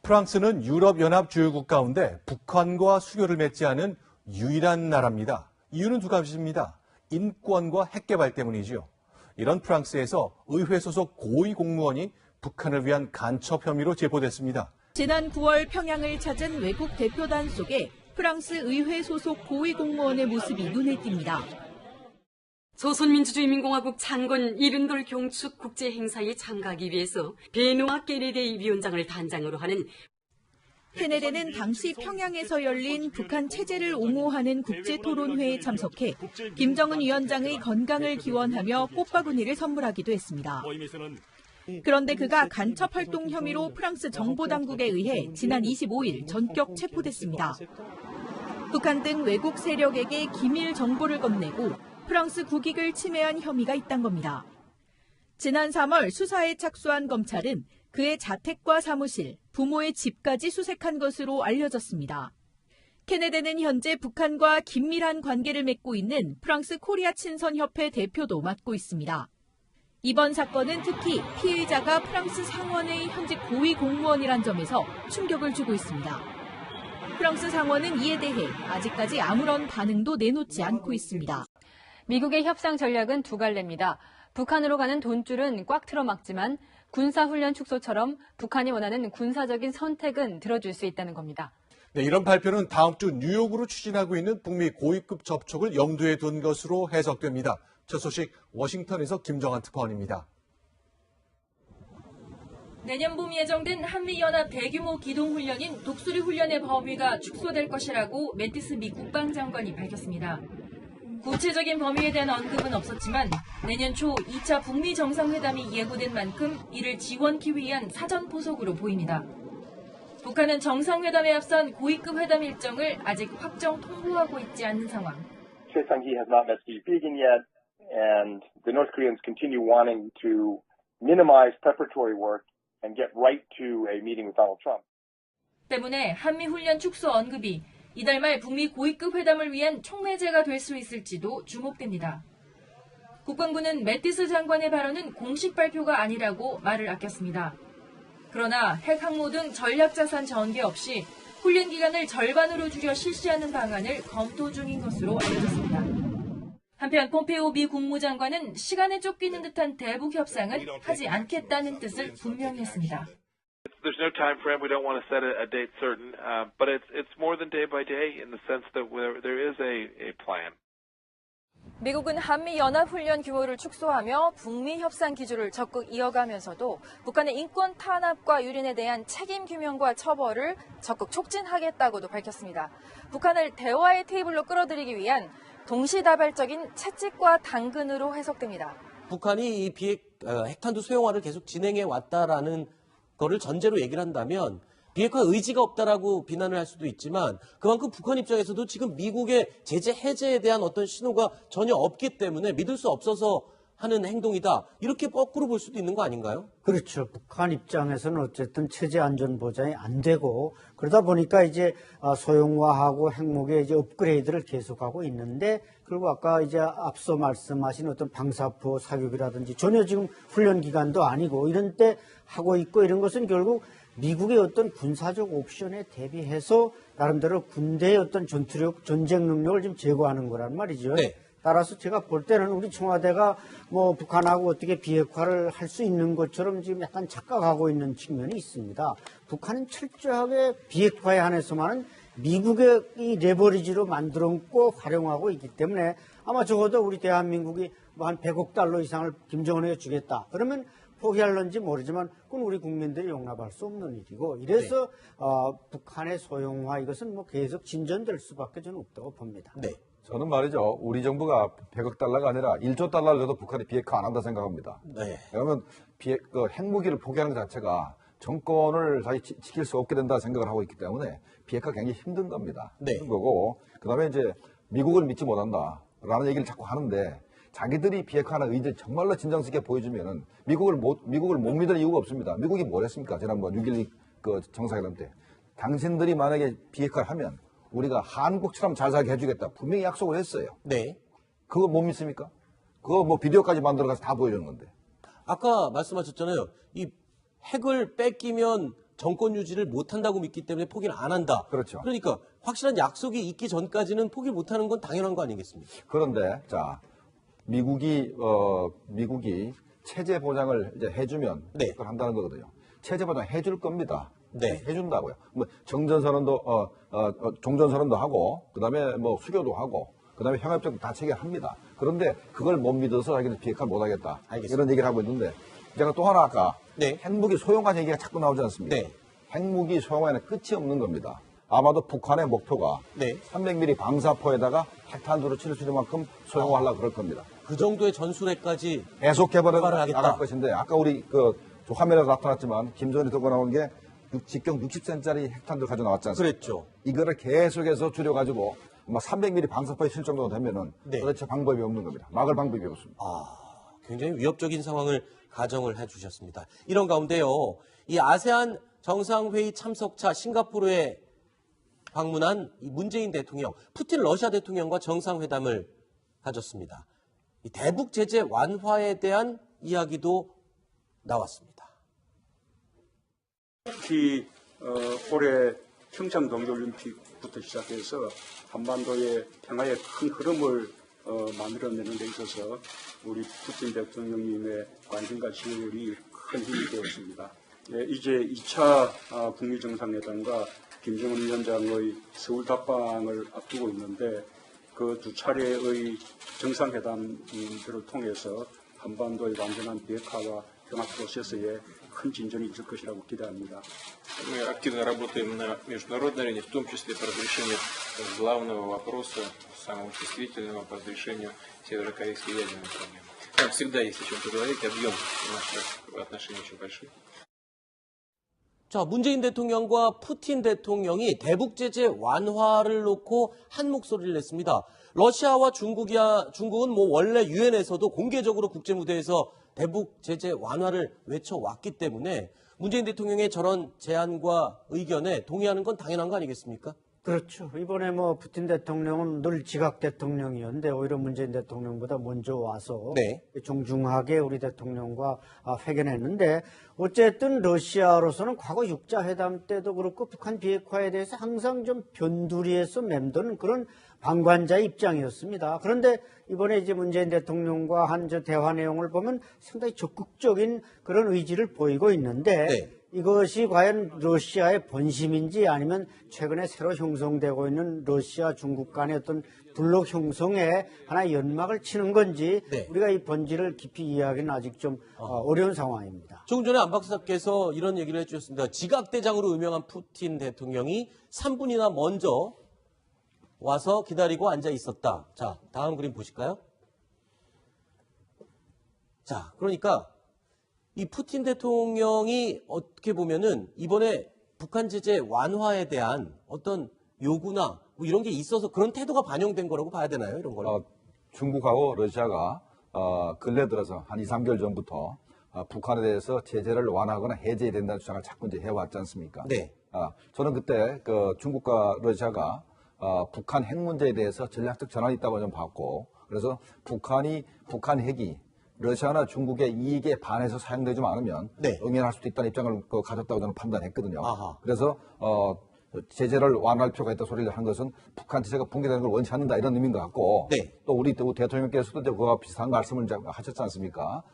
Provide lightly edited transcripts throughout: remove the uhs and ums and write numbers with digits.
프랑스는 유럽연합 주요국 가운데 북한과 수교를 맺지 않은 유일한 나라입니다. 이유는 두 가지입니다. 인권과 핵개발 때문이죠. 이런 프랑스에서 의회 소속 고위 공무원이 북한을 위한 간첩 혐의로 제보됐습니다. 지난 9월 평양을 찾은 외국 대표단 속에 프랑스 의회 소속 고위 공무원의 모습이 눈에 띕니다. 조선민주주의민공화국 장군 이른돌 경축 국제행사에 참가하기 위해서 베누아 케네디 위원장을 단장으로 하는 케네디는 당시 평양에서 열린 북한 체제를 옹호하는 국제토론회에 참석해 김정은 위원장의 건강을 기원하며 꽃바구니를 선물하기도 했습니다. 그런데 그가 간첩 활동 혐의로 프랑스 정보당국에 의해 지난 25일 전격 체포됐습니다. 북한 등 외국 세력에게 기밀 정보를 건네고 프랑스 국익을 침해한 혐의가 있다는 겁니다. 지난 3월 수사에 착수한 검찰은 그의 자택과 사무실, 부모의 집까지 수색한 것으로 알려졌습니다. 케네디는 현재 북한과 긴밀한 관계를 맺고 있는 프랑스 코리아 친선협회 대표도 맡고 있습니다. 이번 사건은 특히 피의자가 프랑스 상원의 현직 고위 공무원이란 점에서 충격을 주고 있습니다. 프랑스 상원은 이에 대해 아직까지 아무런 반응도 내놓지 않고 있습니다. 미국의 협상 전략은 두 갈래입니다. 북한으로 가는 돈줄은 꽉 틀어막지만 군사훈련 축소처럼 북한이 원하는 군사적인 선택은 들어줄 수 있다는 겁니다. 네, 이런 발표는 다음 주 뉴욕으로 추진하고 있는 북미 고위급 접촉을 염두에 둔 것으로 해석됩니다. 첫 소식 워싱턴에서 김정한 특파원입니다. 내년 봄 예정된 한미연합 대규모 기동훈련인 독수리 훈련의 범위가 축소될 것이라고 매티스 미 국방장관이 밝혔습니다. 구체적인 범위에 대한 언급은 없었지만 내년 초 2차 북미 정상회담이 예고된 만큼 이를 지원하기 위한 사전 포석으로 보입니다. 북한은 정상회담에 앞선 고위급 회담 일정을 아직 확정 통보하고 있지 않는 상황. 최상기 has not met Steve Biegun yet, and the North Koreans continue wanting to minimize preparatory work and get right to a meeting with Donald Trump. 때문에 한미 훈련 축소 언급이 이달 말 북미 고위급 회담을 위한 촉매제가 될 수 있을지도 주목됩니다. 국방부는 매티스 장관의 발언은 공식 발표가 아니라고 말을 아꼈습니다. 그러나 핵 항모 등 전략자산 전개 없이 훈련 기간을 절반으로 줄여 실시하는 방안을 검토 중인 것으로 알려졌습니다. 한편 폼페오 미 국무장관은 시간에 쫓기는 듯한 대북 협상은 하지 않겠다는 뜻을 분명히 했습니다. There's no time frame. We don't want to set a date certain, but it's more than day by day in the sense that there is a plan. 미국은 한미 연합 훈련 규모를 축소하며 북미 협상 기조를 적극 이어가면서도 북한의 인권 탄압과 유린에 대한 책임 규명과 처벌을 적극 촉진하겠다고도 밝혔습니다. 북한을 대화의 테이블로 끌어들이기 위한 동시다발적인 채찍과 당근으로 해석됩니다. 북한이 이 핵탄두 소형화를 계속 진행해 왔다라는 거를 전제로 얘기를 한다면 비핵화 의지가 없다라고 비난을 할 수도 있지만 그만큼 북한 입장에서도 지금 미국의 제재 해제에 대한 어떤 신호가 전혀 없기 때문에 믿을 수 없어서 하는 행동이다. 이렇게 거꾸로 볼 수도 있는 거 아닌가요? 그렇죠. 북한 입장에서는 어쨌든 체제 안전 보장이 안 되고 그러다 보니까 이제 소형화하고 핵무기의 이제 업그레이드를 계속하고 있는데 그리고 아까 이제 앞서 말씀하신 어떤 방사포 사격이라든지 전혀 지금 훈련 기간도 아니고 이런 때 하고 있고 이런 것은 결국 미국의 어떤 군사적 옵션에 대비해서 나름대로 군대의 어떤 전투력, 전쟁 능력을 좀 제고하는 거란 말이죠. 네. 따라서 제가 볼 때는 우리 청와대가 뭐 북한하고 어떻게 비핵화를 할 수 있는 것처럼 지금 약간 착각하고 있는 측면이 있습니다. 북한은 철저하게 비핵화에 한해서만은 미국의 이 레버리지로 만들어놓고 활용하고 있기 때문에 아마 적어도 우리 대한민국이 뭐 한 100억 달러 이상을 김정은에게 주겠다. 그러면 포기할런지 모르지만 그건 우리 국민들이 용납할 수 없는 일이고 이래서 네. 북한의 소형화 이것은 뭐 계속 진전될 수밖에 저는 없다고 봅니다. 네. 저는 말이죠. 우리 정부가 100억 달러가 아니라 1조 달러를 줘도 북한이 비핵화 안 한다 생각합니다. 네. 그러면 핵무기를 포기하는 것 자체가 정권을 다시 지킬 수 없게 된다 생각을 하고 있기 때문에 비핵화 굉장히 힘든 겁니다. 네. 힘든 거고 그다음에 이제 미국을 믿지 못한다라는 얘기를 자꾸 하는데 자기들이 비핵화하는 의지를 정말로 진정스럽게 보여주면은 미국을 못 믿을 이유가 없습니다. 미국이 뭘 했습니까? 지난번 6.12 그 정상회담 때 당신들이 만약에 비핵화를 하면 우리가 한국처럼 잘 살게 해주겠다. 분명히 약속을 했어요. 네. 그거 못 믿습니까? 그거 뭐 비디오까지 만들어가서 다 보여주는 건데. 아까 말씀하셨잖아요. 이 핵을 뺏기면 정권 유지를 못한다고 믿기 때문에 포기를 안 한다. 그렇죠. 그러니까 확실한 약속이 있기 전까지는 포기를 못하는 건 당연한 거 아니겠습니까? 그런데 자 미국이 체제 보장을 이제 해주면 네. 그걸 한다는 거거든요. 체제 보장 해줄 겁니다. 네. 해준다고요. 뭐 정전선언도 종전선언도 하고 그다음에 뭐 수교도 하고 그다음에 형협정도 다 체결합니다. 그런데 그걸 못 믿어서 자기는 비핵화 못하겠다. 알겠습니다. 이런 얘기를 하고 있는데 제가 또 하나 아까 네. 핵무기 소형화 얘기가 자꾸 나오지 않습니까? 네. 핵무기 소형화에는 끝이 없는 겁니다. 아마도 북한의 목표가 네. 300mm 방사포에다가 핵탄두를 치를 수 있는 만큼 소형화하려고 그럴 겁니다. 그 정도의 전술핵까지 계속 개발을 개발을 하겠다. 나갈 것인데 아까 우리 저 화면에서 나타났지만 김정은이 들고 나온 게 직경 60cm짜리 핵탄두 가져 나왔지 않습니까? 그랬죠. 이거를 계속해서 줄여가지고 막 300mm 방사포에 칠 정도가 되면은 네. 도대체 방법이 없는 겁니다. 막을 방법이 없습니다. 굉장히 위협적인 상황을 가정을 해주셨습니다. 이런 가운데요, 이 아세안 정상회의 참석차 싱가포르에 방문한 이 문재인 대통령, 푸틴 러시아 대통령과 정상회담을 가졌습니다. 이 대북 제재 완화에 대한 이야기도 나왔습니다. 특히 올해 평창 동계올림픽부터 시작해서 한반도의 평화의 큰 흐름을 만들어내는 데 있어서 우리 푸틴 대통령님의 관심과 지원이 큰 힘이 되었습니다. 이제 2차 북미 정상회담과 김정은 위원장의 서울 답방을 앞두고 있는데 그 두 차례의 정상회담들을 통해서 한반도의 완전한 비핵화와 평화 프로세스에 큰 진전이 있을 것이라고 기대합니다. Мы активно работаем на международной арене, в том числе по разрешению главного вопроса, самого чувствительного, по разрешению северокорейской ядерной проблемы. Там всегда есть о чем поговорить, объем наших отношений очень большой. 자, 문재인 대통령과 푸틴 대통령이 대북 제재 완화를 놓고 한 목소리를 냈습니다. 러시아와 중국은 뭐 원래 유엔에서도 공개적으로 국제 무대에서 대북 제재 완화를 외쳐왔기 때문에 문재인 대통령의 저런 제안과 의견에 동의하는 건 당연한 거 아니겠습니까? 그렇죠. 이번에 뭐 푸틴 대통령은 늘 지각 대통령이었는데 오히려 문재인 대통령보다 먼저 와서 네. 정중하게 우리 대통령과 회견했는데 어쨌든 러시아로서는 과거 육자회담 때도 그렇고 북한 비핵화에 대해서 항상 좀 변두리에서 맴도는 그런 방관자의 입장이었습니다. 그런데 이번에 이제 문재인 대통령과 한 저 대화 내용을 보면 상당히 적극적인 그런 의지를 보이고 있는데 네. 이것이 과연 러시아의 본심인지 아니면 최근에 새로 형성되고 있는 러시아 중국 간의 어떤 블록 형성에 하나의 연막을 치는 건지 네. 우리가 이 본질을 깊이 이해하기는 아직 좀 어려운 상황입니다. 조금 전에 안 박사께서 이런 얘기를 해주셨습니다. 지각대장으로 유명한 푸틴 대통령이 3분이나 먼저 와서 기다리고 앉아 있었다. 자, 다음 그림 보실까요? 자, 그러니까 이 푸틴 대통령이 어떻게 보면은 이번에 북한 제재 완화에 대한 어떤 요구나 뭐 이런 게 있어서 그런 태도가 반영된 거라고 봐야 되나요? 이런 걸? 중국하고 러시아가 근래 들어서 한 2, 3개월 전부터 북한에 대해서 제재를 완화하거나 해제해야 된다는 주장을 자꾸 이제 해왔지 않습니까? 네. 저는 그때 중국과 러시아가 북한 핵 문제에 대해서 전략적 전환이 있다고 좀 봤고, 그래서 북한 핵이 러시아나 중국의 이익에 반해서 사용되지 않으면 네. 응연할 수도 있다는 입장을 가졌다고 저는 판단했거든요. 아하. 그래서 제재를 완화할 필요가 있다 소리를 한 것은 북한 제재가 붕괴되는 걸 원치 않는다 이런 의미인 것 같고, 네. 또 우리 대통령께서도 이제 그와 비슷한 말씀을 하셨지 않습니까?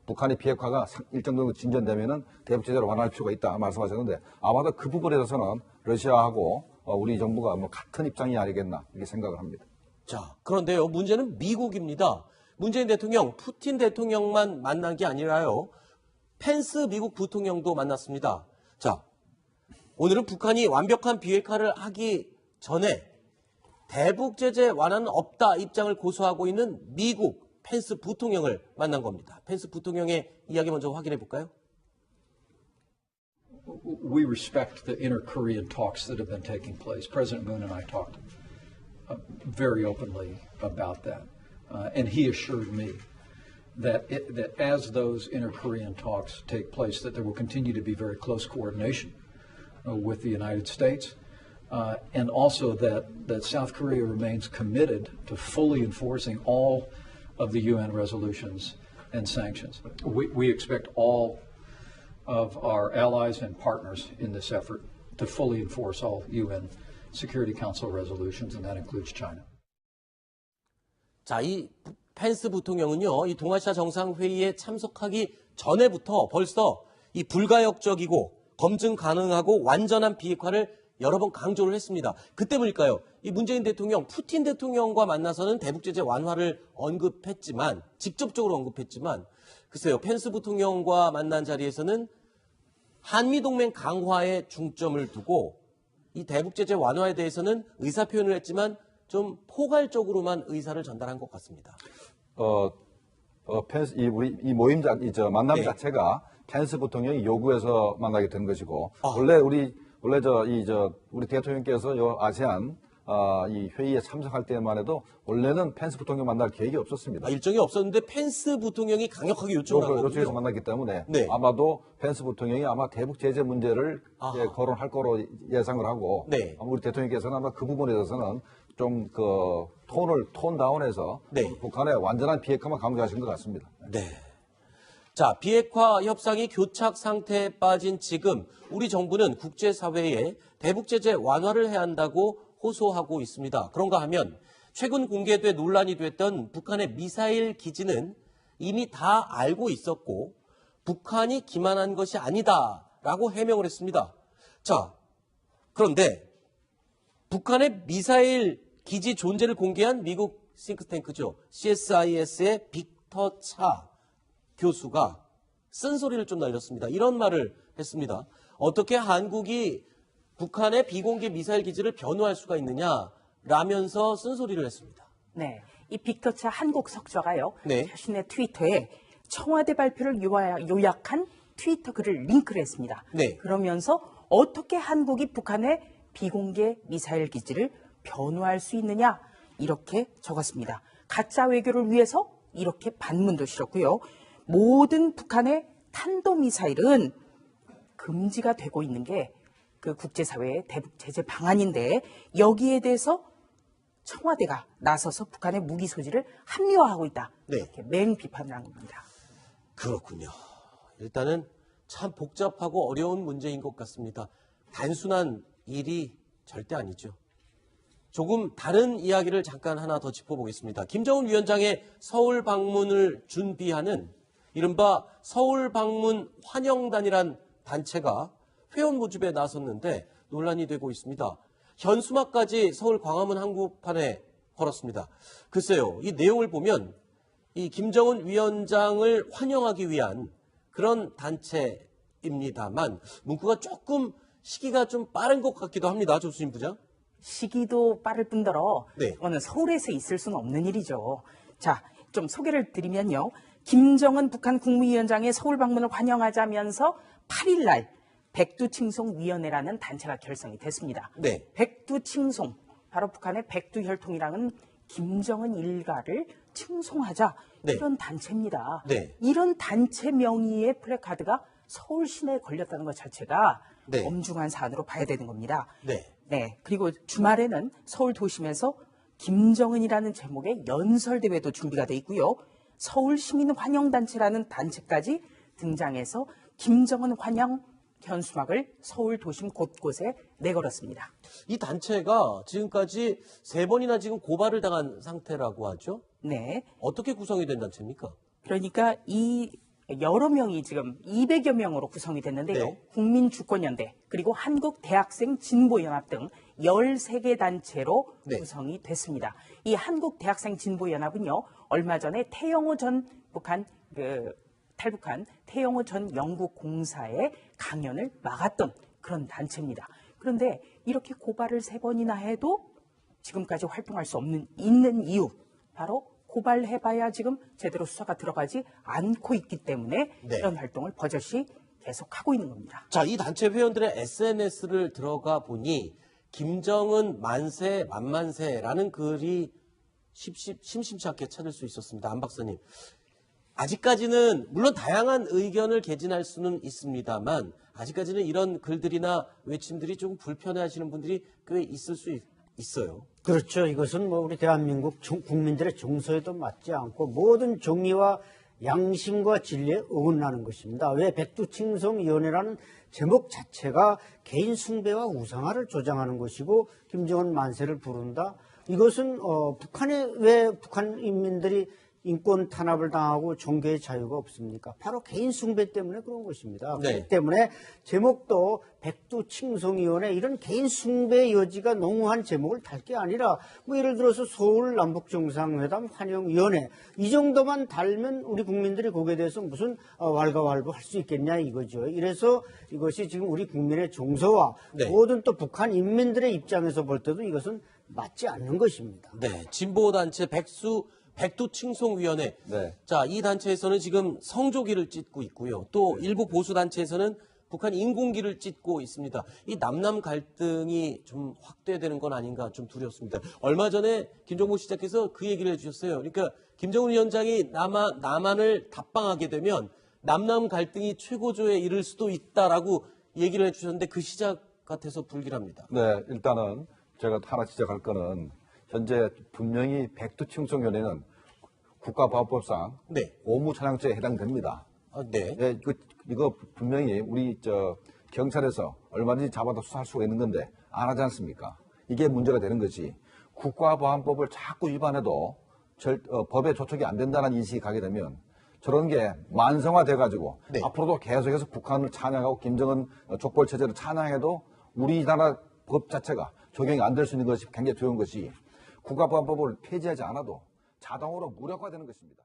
북한의 비핵화가 일정 정도 진전되면은 대북 제재를 완화할 필요가 있다 말씀하셨는데 아마도 그 부분에 대해서는 러시아하고 우리 정부가 뭐 같은 입장이 아니겠나 이렇게 생각을 합니다. 자, 그런데요, 문제는 미국입니다. 문재인 대통령, 푸틴 대통령만 만난 게 아니라요, 펜스 미국 부통령도 만났습니다. 자, 오늘은 북한이 완벽한 비핵화를 하기 전에 대북 제재 완화는 없다 입장을 고수하고 있는 미국 펜스 부통령을 만난 겁니다. 펜스 부통령의 이야기 먼저 확인해 볼까요? We respect the inter-Korean talks that have been taking place. President Moon and I talked very openly about that. And he assured me that as those inter-Korean talks take place, that there will continue to be very close coordination with the United States. And also that South Korea remains committed to fully enforcing all of the UN resolutions and sanctions. We expect all of our allies and partners in this effort to fully enforce all UN Security Council resolutions, and that includes China. 자, 이 펜스 부통령은요, 이 동아시아 정상회의에 참석하기 전에부터 벌써 이 불가역적이고 검증 가능하고 완전한 비핵화를 여러 번 강조를 했습니다. 그때 보니까요, 이 문재인 대통령, 푸틴 대통령과 만나서는 대북제재 완화를 언급했지만, 직접적으로 언급했지만, 글쎄요, 펜스 부통령과 만난 자리에서는 한미동맹 강화에 중점을 두고 이 대북제재 완화에 대해서는 의사표현을 했지만 좀 포괄적으로만 의사를 전달한 것 같습니다. 펜스, 이 모임 만남 네. 자체가 펜스 부통령이 요구해서 만나게 된 것이고, 원래 우리 대통령께서 요 아세안 이 회의에 참석할 때만 해도 원래는 펜스 부통령 만날 계획이 없었습니다. 일정이 없었는데 펜스 부통령이 강력하게 요청을 한 거군요. 요청해서 만났기 때문에 네. 아마도 펜스 부통령이 아마 대북 제재 문제를 이제 거론할 거로 예상을 하고, 네. 아마 우리 대통령께서는 아마 그 부분에 대해서는 좀 톤 다운해서 네. 북한의 완전한 비핵화만 강조하신 것 같습니다. 네. 자, 비핵화 협상이 교착 상태에 빠진 지금 우리 정부는 국제사회에 대북제재 완화를 해야 한다고 호소하고 있습니다. 그런가 하면 최근 공개돼 논란이 됐던 북한의 미사일 기지는 이미 다 알고 있었고 북한이 기만한 것이 아니다라고 해명을 했습니다. 자, 그런데 북한의 미사일 기지 존재를 공개한 미국 싱크탱크죠. CSIS의 빅터 차 교수가 쓴소리를 좀 날렸습니다. 이런 말을 했습니다. 어떻게 한국이 북한의 비공개 미사일 기지를 변호할 수가 있느냐라면서 쓴소리를 했습니다. 네, 이 빅터차 한국 석좌가요. 네. 자신의 트위터에 청와대 발표를 요약한 트위터 글을 링크를 했습니다. 네. 그러면서 어떻게 한국이 북한의 비공개 미사일 기지를 변호할 수 있느냐 이렇게 적었습니다. 가짜 외교를 위해서 이렇게 반문도 실었고요. 모든 북한의 탄도미사일은 금지가 되고 있는 게 그 국제사회의 대북 제재 방안인데 여기에 대해서 청와대가 나서서 북한의 무기 소지를 합리화하고 있다. 네. 이렇게 맹비판을 한 겁니다. 그렇군요. 일단은 참 복잡하고 어려운 문제인 것 같습니다. 단순한 일이 절대 아니죠. 조금 다른 이야기를 잠깐 하나 더 짚어보겠습니다. 김정은 위원장의 서울 방문을 준비하는 이른바 서울 방문 환영단이란 단체가 회원 모집에 나섰는데 논란이 되고 있습니다. 현수막까지 서울 광화문 한복판에 걸었습니다. 글쎄요, 이 내용을 보면 이 김정은 위원장을 환영하기 위한 그런 단체입니다만 문구가 조금 시기가 좀 빠른 것 같기도 합니다. 조수진 부장. 시기도 빠를 뿐더러 네. 이거는 서울에서 있을 수는 없는 일이죠. 자, 좀 소개를 드리면요. 김정은 북한 국무위원장의 서울 방문을 환영하자면서 8일 날 백두칭송위원회라는 단체가 결성이 됐습니다. 네. 백두칭송, 바로 북한의 백두혈통이라는 김정은 일가를 칭송하자 네. 이런 단체입니다. 네. 이런 단체 명의의 플래카드가 서울 시내에 걸렸다는 것 자체가 네. 엄중한 사안으로 봐야 되는 겁니다. 네. 네. 그리고 주말에는 서울 도심에서 김정은이라는 제목의 연설대회도 준비가 돼 있고요. 서울시민환영단체라는 단체까지 등장해서 김정은 환영 현수막을 서울 도심 곳곳에 내걸었습니다. 이 단체가 지금까지 3번이나 지금 고발을 당한 상태라고 하죠? 네. 어떻게 구성이 된 단체입니까? 그러니까 이 여러 명이 지금 200여 명으로 구성이 됐는데요. 네. 국민주권연대 그리고 한국대학생진보연합 등 13개 단체로 네. 구성이 됐습니다. 이 한국대학생진보연합은요. 얼마 전에 태영호 전 북한 탈북한 태영호 전 영국 공사의 강연을 막았던 그런 단체입니다. 그런데 이렇게 고발을 3번이나 해도 지금까지 활동할 수 있는 이유 바로 고발해봐야 지금 제대로 수사가 들어가지 않고 있기 때문에 네. 이런 활동을 버젓이 계속하고 있는 겁니다. 자, 이 단체 회원들의 SNS를 들어가 보니 김정은 만세 만만세라는 글이 심심치 않게 찾을 수 있었습니다. 안 박사님. 아직까지는 물론 다양한 의견을 개진할 수는 있습니다만 아직까지는 이런 글들이나 외침들이 좀 불편해하시는 분들이 꽤 있을 수 있어요. 그렇죠. 이것은 뭐 우리 대한민국 국민들의 정서에도 맞지 않고 모든 정의와 양심과 진리에 어긋나는 것입니다. 왜 백두칭송위원회라는 제목 자체가 개인 숭배와 우상화를 조장하는 것이고 김정은 만세를 부른다. 이것은 북한에 왜 북한 인민들이 인권 탄압을 당하고 종교의 자유가 없습니까? 바로 개인 숭배 때문에 그런 것입니다. 네. 그렇기 때문에 제목도 백두칭송위원회 이런 개인 숭배의 여지가 농후한 제목을 달 게 아니라 뭐 예를 들어서 서울 남북정상회담 환영위원회 이 정도만 달면 우리 국민들이 거기에 대해서 무슨 왈가왈부할 수 있겠냐 이거죠. 이래서 이것이 지금 우리 국민의 정서와 네. 모든 또 북한 인민들의 입장에서 볼 때도 이것은 맞지 않는 것입니다. 네, 진보단체 백두칭송위원회. 네. 자, 이 단체에서는 지금 성조기를 찢고 있고요. 또 일부 보수단체에서는 북한 인공기를 찢고 있습니다. 이 남남 갈등이 좀 확대되는 건 아닌가 좀 두렵습니다. 얼마 전에 김정모 시장께서 그 얘기를 해주셨어요. 그러니까 김정은 위원장이 남한을 답방하게 되면 남남 갈등이 최고조에 이를 수도 있다라고 얘기를 해주셨는데 그 시작 같아서 불길합니다. 네, 일단은 제가 하나 지적할 거는 현재 분명히 백두칭송위원회는 국가보안법상 네. 오무찬양죄에 해당됩니다. 네. 네, 이거 분명히 우리 경찰에서 얼마든지 잡아다 수사할 수가 있는 건데 안 하지 않습니까? 이게 문제가 되는 거지. 국가보안법을 자꾸 위반해도 법에 조촉이 안 된다는 인식이 가게 되면 저런 게 만성화돼가지고 네. 앞으로도 계속해서 북한을 찬양하고 김정은 족벌 체제를 찬양해도 우리나라 법 자체가 적용이 안 될 수 있는 것이 굉장히 두려운 것이 국가보안법을 폐지하지 않아도 자동으로 무력화되는 것입니다.